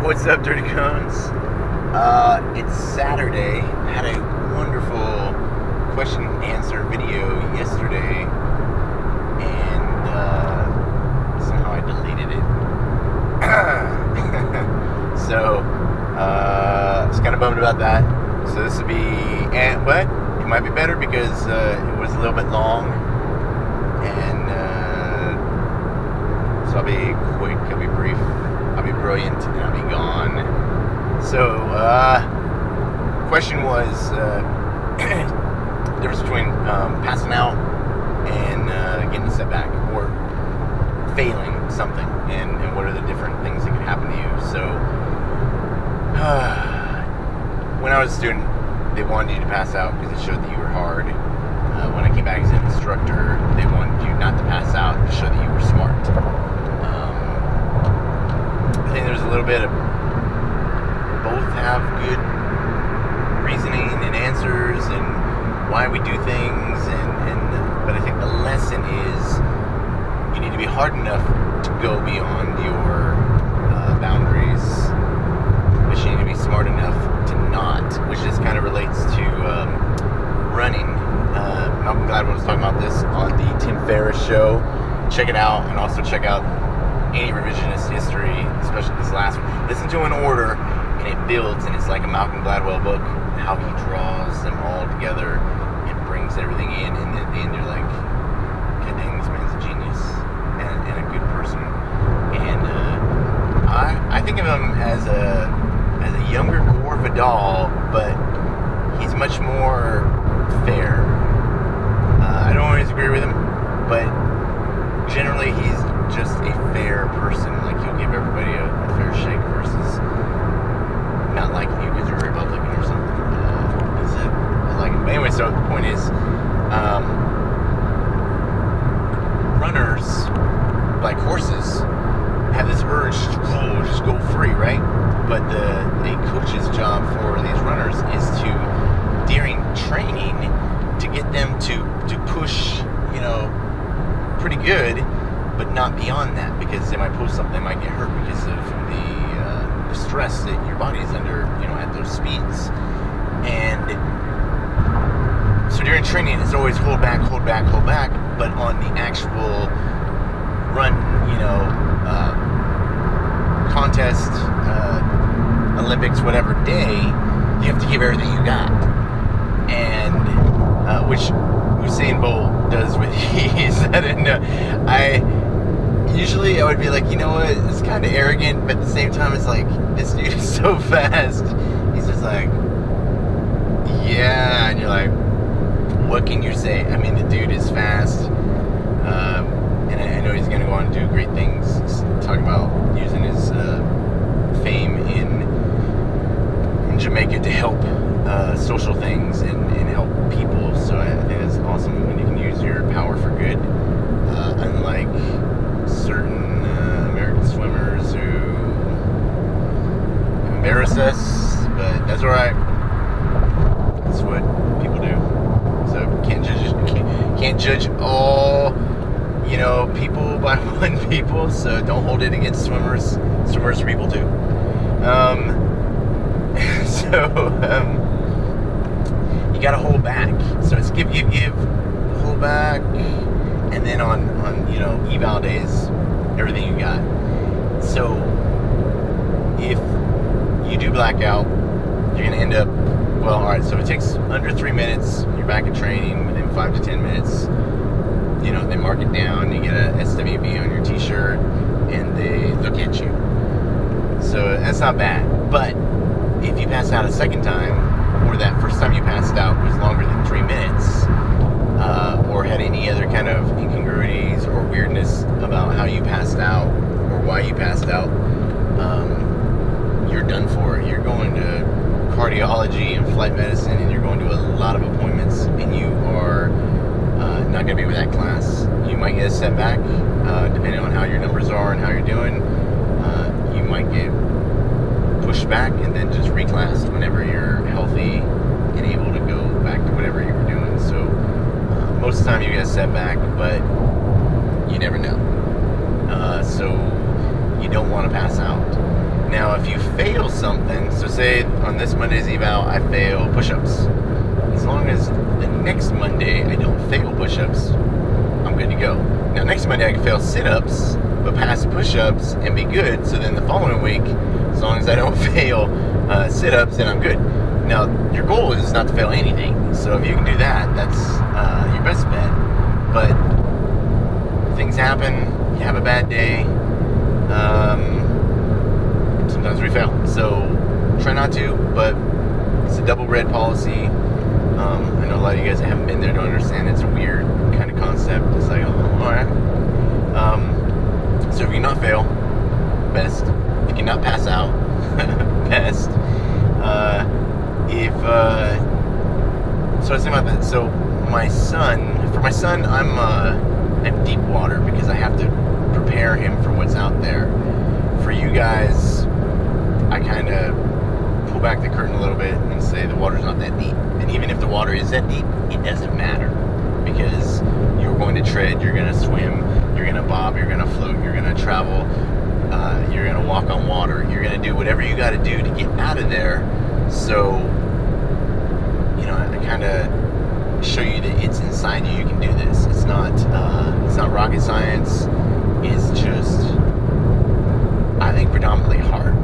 What's up, Dirty Cones? It's Saturday. I had a wonderful question and answer video yesterday, and somehow I deleted it. So, I was kind of bummed about that. So this would be, but it might be better because it was a little bit long, and so I'll be quick, I'll be brief. I'll be brilliant, and I'll be gone. So, question was, difference between passing out and getting a setback, or failing something, and what are the different things that can happen to you. So, when I was a student, they wanted you to pass out because it showed that you were hard. When I came back as an instructor, they wanted you not to pass out to show that you were smart. I think there's a little bit of both have good reasoning and answers and why we do things, but I think the lesson is you need to be hard enough to go beyond your boundaries, but you need to be smart enough to not, which just kind of relates to running. Malcolm Gladwell was talking about this on the Tim Ferriss show. Check it out, and also check out any revisionist history, especially this last one. Listen to it in order, and it builds, and it's like a Malcolm Gladwell book, how he draws them all together and brings everything in, and at the end you're like, God dang, this man's a genius and a good person. And I think of him as a younger Gore Vidal, but he's much more fair. I don't always agree with him, but generally he's just a fair person. Like, he'll give everybody a fair shake versus not liking you because you're a Republican or something. I like it. But anyway, so the point is, runners, like horses, have this urge to just go free, right? But the coach's job for these runners is to, during training, to get them to push, pretty good, but not beyond that, because they might pull something, they might get hurt because of the stress that your body is under, at those speeds. And so during training, it's always hold back, but on the actual run, contest, Olympics, whatever day, you have to give everything you got. And which Usain Bolt does with ease. I didn't know. I would be like, you know what, it's kind of arrogant, but at the same time, it's like, this dude is so fast. He's just like, yeah, and you're like, what can you say? I mean, the dude is fast, and I know he's going to go on and do great things. Talk about using his fame in Jamaica to help social things and help people. So I think it's awesome when you can use your power for good, unlike certain American swimmers who embarrass us, but that's alright. That's what people do. So can't judge all people by one people, so don't hold it against swimmers. Swimmers are people too. You gotta hold back. So it's give, hold back, and then on eval days, everything you got. So if you do black out, you're gonna end up, well, alright, so it takes under 3 minutes, you're back at training. Within 5 to 10 minutes, they mark it down, you get a SWB on your t-shirt, and they look at you. So that's not bad. But if you pass out a second time, or that first time you passed out was longer than 3 minutes, or had any other kind of incongruities or weirdness about how you passed out or why you passed out, you're done for. You're going to cardiology and flight medicine, and you're going to a lot of appointments, and you are not going to be with that class. You might get a setback, depending on how your numbers are and how you're doing. You might get pushed back and then just reclassed whenever you're healthy and able to go back to whatever you were doing. So most of the time you get a setback, but you never know. So you don't want to pass out. Now, if you fail something, so say on this Monday's eval, I fail push-ups. As long as the next Monday I don't fail push-ups, I'm good to go. Now, next Monday I can fail sit-ups, but pass push-ups and be good. So then the following week, as long as I don't fail sit-ups, then I'm good. Now, your goal is not to fail anything. So if you can do that, that's your best bet. But things happen. You have a bad day. Sometimes we fail. So try not to, but it's a double red policy. I know a lot of you guys that haven't been there don't understand. It's a weird kind of concept. It's like, oh, all right. So if you cannot fail, best. If you cannot pass out, best. So I was thinking about that. So for my son, I'm deep water because I have to prepare him for what's out there. For you guys, I kind of pull back the curtain a little bit and say the water's not that deep. And even if the water is that deep, it doesn't matter because you're going to tread, you're going to swim, you're going to bob, you're going to float, you're going to travel, you're going to walk on water, you're going to do whatever you got to do to get out of there. So, I kind of show you that it's inside you. You can do this. It's not rocket science. It's just, I think, predominantly heart.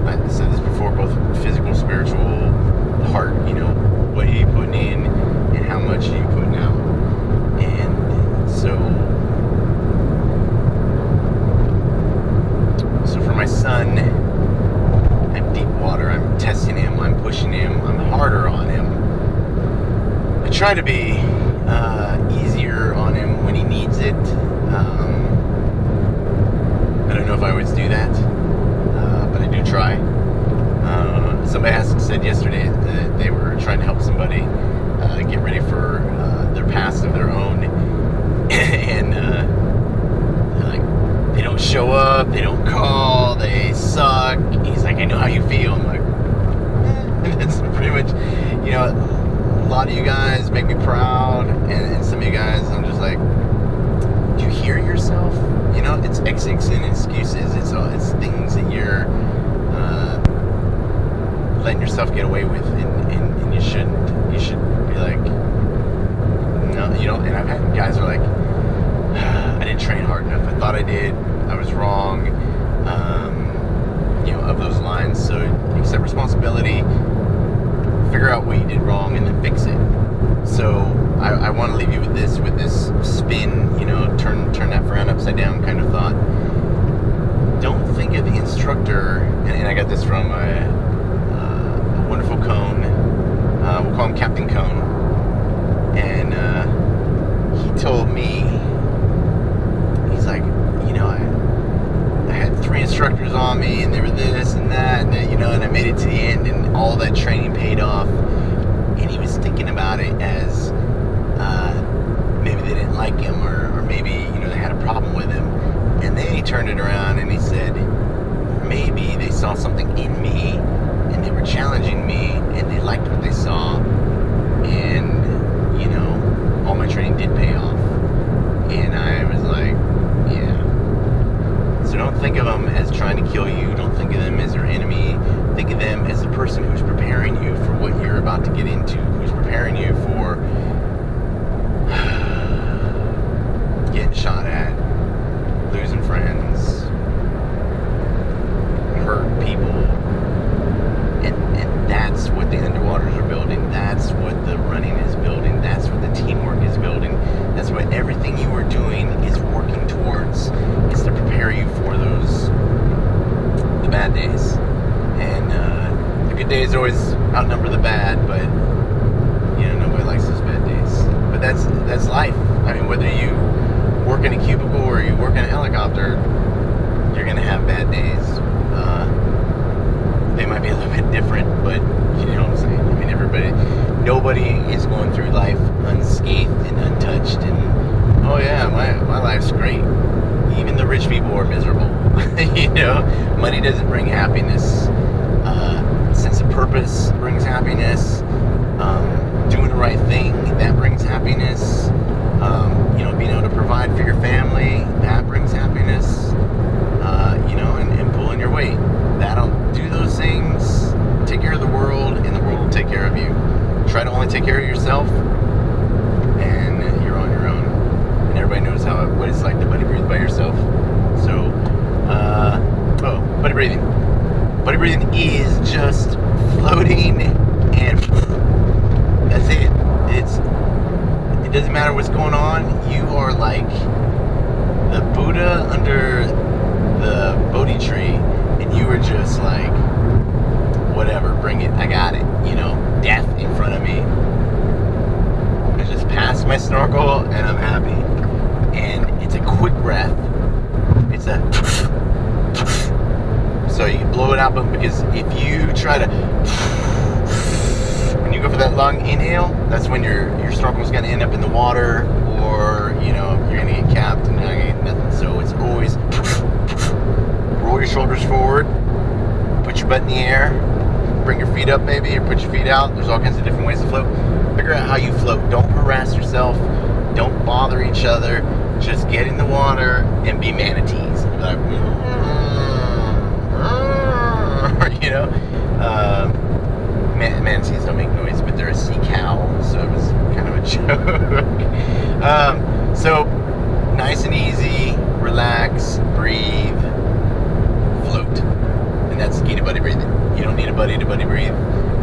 I said this before, both physical, spiritual, heart. What are you putting in and how much are you putting out? And so for my son, I'm deep water. I'm testing him. I'm pushing him. I'm harder on him. I try to be easier on him when he needs it. I don't know if I always do that, but I do try. Somebody said yesterday that they were trying to help somebody get ready for their past of their own, and they don't show up, they don't call, they suck. He's like, I know how you feel. I'm like, and that's pretty much, a lot of you guys make me proud, and some of you guys, I'm just like, do you hear yourself? It's exits and excuses. It's things that you're letting yourself get away with, and you shouldn't. You should be like, no, and I've had guys who are like, I didn't train hard enough. I thought I did. I was wrong. Of those lines. So accept responsibility, figure out what you did wrong, and then fix it. So I want to leave you with this spin, turn that frown upside down kind of thought. Don't think of the instructor, and I got this from a wonderful cone. We'll call him Captain Cone. And he told me, he's like, I had 3 instructors on me, and they were this and that, and I made it to the end, and all that training paid off. And he was thinking about it as maybe they didn't like him, or maybe they had a problem with him. And then he turned it around and he said, maybe they saw something in me and they were challenging me and they liked what they saw, and all my training did pay off. And I was like, yeah. So don't think of them as trying to kill you. Don't think of them as your enemy. Think of them as the person who's preparing you for what you're about to get into, who's preparing you for getting shot at, losing friends, hurt people. And that's what the underwaters are building. That's what the running is building. That's what the teamwork is building. That's what everything you are doing is working towards. Is to prepare you for the bad days. And the good days always outnumber the bad, but nobody likes those bad days. But that's life. I mean, whether you work in a cubicle or you work in a helicopter, you're gonna have bad days. They might be a little bit different, but you know what I'm saying. I mean, nobody is going through life unscathed and untouched. And oh yeah, my life's great. Even the rich people are miserable. Money doesn't bring happiness. Sense of purpose brings happiness. Doing the right thing, that brings happiness. Being able to provide for your family, that brings happiness. And breathing is just floating, and that's it. It doesn't matter what's going on. You are like the Buddha under the Bodhi tree, and you are just like, whatever, bring it, I got it. Death in front of me. I just pass my snorkel, and I'm happy. And it's a quick breath. It's a so you can blow it out, but because if you try to, when you go for that long inhale, that's when your snorkel's gonna end up in the water, or you're gonna get capped and you're not gonna get nothing. So it's always roll your shoulders forward, put your butt in the air, bring your feet up maybe, or put your feet out. There's all kinds of different ways to float. Figure out how you float. Don't harass yourself. Don't bother each other. Just get in the water and be manatees. Like, manatees don't make noise, but they're a sea cow, so it was kind of a joke. So nice and easy, relax, breathe, float, and that's key to buddy breathing. You don't need a buddy to buddy breathe.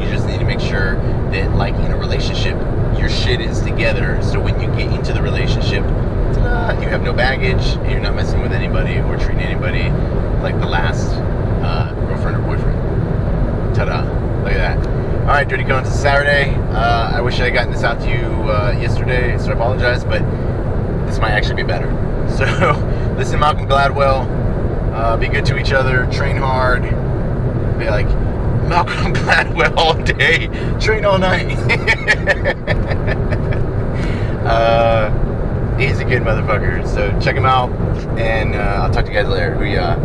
You just need to make sure that, like in a relationship, your shit is together. So when you get into the relationship, you have no baggage, and you're not messing with anybody or treating anybody like the last girlfriend or boyfriend. Ta-da! Look at that. All right, Dirty Cones, it's Saturday. I wish I had gotten this out to you yesterday, so I apologize, but this might actually be better. So listen to Malcolm Gladwell. Be good to each other. Train hard. Be like Malcolm Gladwell all day. Train all night. He's a good motherfucker. So check him out, and I'll talk to you guys later. Hoo-yah.